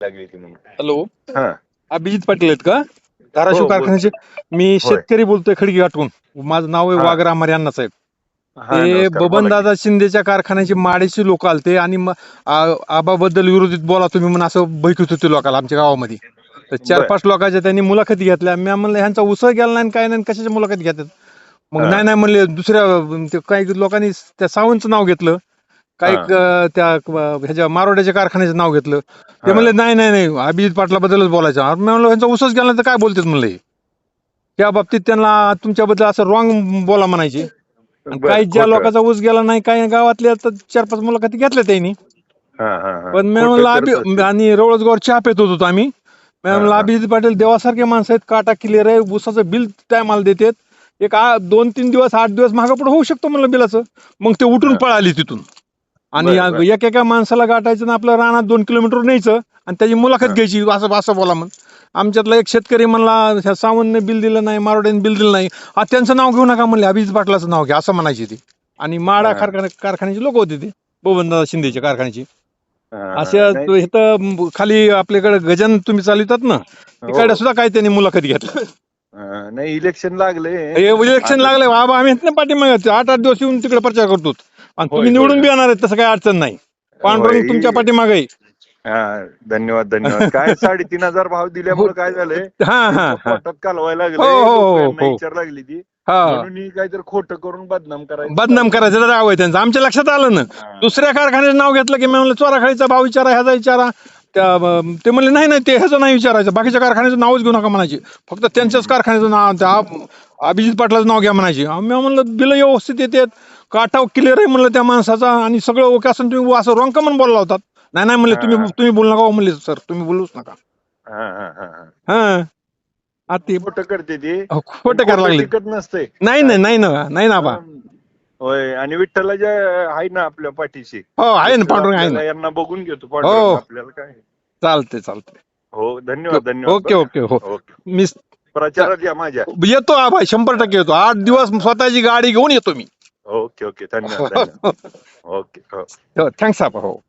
लागली ती म्हणून. हॅलो, हा अभिजित पाटील आहेत का? धाराशिव हो, कारखान्याचे. मी होय. शेतकरी बोलतोय खडकी गाठून. माझं नाव आहे हा. वाघ रामारे अण्णा साहेब. हा ते नमस्कार बोला की. बबनदादा शिंदेच्या कारखान्याचे माडेची लोक आलते आणि आबाबद्दल विरोधित बोला तुम्ही म्हणून असं बैठत होते लोकांना आमच्या गावामध्ये. तर बर 4-5 लोकांच्या त्यांनी मुलाखती घेतल्या. मी म्हणलं ह्यांचा उसळ गेला नाही काय नाही कशाच्या मुलाखती घेतात. मग हा. नाही म्हणले दुसऱ्या ते काही लोकांनी त्या सावंतचं नाव घेतलं. काही हा. त्या ह्याच्या मारोड्याच्या कारखान्याचं नाव घेतलं. ते हा. म्हणले नाही अभिजित पाटलाबद्दलच बोलायचं. मी म्हणलं ह्यांचा उसच गेला तर काय बोलतात म्हणलं हे. त्या बाबतीत त्यांना तुमच्याबद्दल असं रॉंग बोला म्हणायचे. आणि बर काही ज्या खोटं. लोकांचा ऊस गेला नाही काही गावातल्या तर 4-5 मुलाखती घेतल्या त्यांनी. हा हा हा पण मी खोटं करत म्हणलं असतील. आणि रवळजगावर चहा पेत होतो आम्ही. मी हा, म्हणलं हा. अभिजित पाटील देवासारखे माणसं आहेत. काटा क्लिअर आहे. ऊसाचं बिल टायमाला देतात. एक 2-3 दिवस 8 दिवस मागं पुढे होऊ शकतो म्हणलं बिलाचं. मग ते उठून हा. पळाली तिथून. आणि बर बर एका माणसाला गाठायचं ना आपलं रानात 2 किलोमीटर न्यायचं आणि त्याची मुलाखत हा. घ्यायची असं बोला म्हण. आमच्यातला एक शेतकरी म्हणला ह्या सावंतने बिल दिलं नाही मारोड्याने बिल दिलं नाही. त्यांचं नाव घेऊ नका म्हणले अभिजित पाटलाचं नाव घ्या असं म्हणायचे ते. आणि माडा हा. कारखान्याचे लोक होते ते बबनदादा शिंदेच्या कारखान्याचे. हा. अशा नाही इथं खाली आपल्याकडे गजन तुम्ही चालवतात ना हो तिकडे सुद्धा काही त्यांनी मुलाखत घेतलं. नाही इलेक्शन लागले इलेक्शन आता. लागले बाबा आम्ही पाठीमागे 8-8 दिवस येऊन तिकडे प्रचार करतो आणि होय तुम्ही होय निवडून बी येणार आहेत तसं काही अडचण नाही. होय पांडुरंग तुमच्या पाठीमागे. हा धन्यवाद काय 3,500 भाव दिल्यामुळे काय झालंय हा हा त्यांच्या हा पोटात कालवायला हो लागले हो लोक हो यांना हो विचार लागली ती हा म्हणून ही काहीतरी खोटं करून बदनाम करायचं बदनाम चालू करायचं नाव आहे त्यांचं आमच्या लक्षात आलं ना. आहे. दुसऱ्या कारखान्याचं नाव घेतलं की मी म्हणलं चोराखळीचा भाव विचारा ह्याचा विचारा. ते म्हणले नाही ते ह्याचं नाही विचारायचं बाकीच्या कारखान्याचं नावच घेऊ नका म्हणायचे. फक्त त्यांच्याच कारखान्याचं नाव त्या अभिजित पाटलाचं नाव घ्या म्हणायचे. आम्ही म्हणलं बिल व्यवस्थित येतात काटाव क्लिअर आहे म्हणलं त्या माणसाचा आणि सगळं ओके असं तुम्ही असं रॉंग कमन बोलला होतात. नाही म्हणले तुम्ही बोलू नका म्हणले सर तुम्ही बोलूच नका. हा हा हा हा हा आता खोटं करते ती खोटं करायला लागले. टिकत नसते नाही ना बा. होय आणि विठ्ठलाच्या आहे ना आपल्या पाठीशी. हो आहे ना विठ्ठल पांडुरंग आहे ना. आपल्याला यांना बघून घेतो हो पांडुरंग आपल्याला काय. चालते. हो धन्यवाद ओके बरं का? हो ओके मी प्रचारात या माझ्या. येतो आबा 100% येतो. 8 दिवस स्वतःची गाडी घेऊन येतो मी. ओके धन्यवाद ओके थँक्स आबा हो.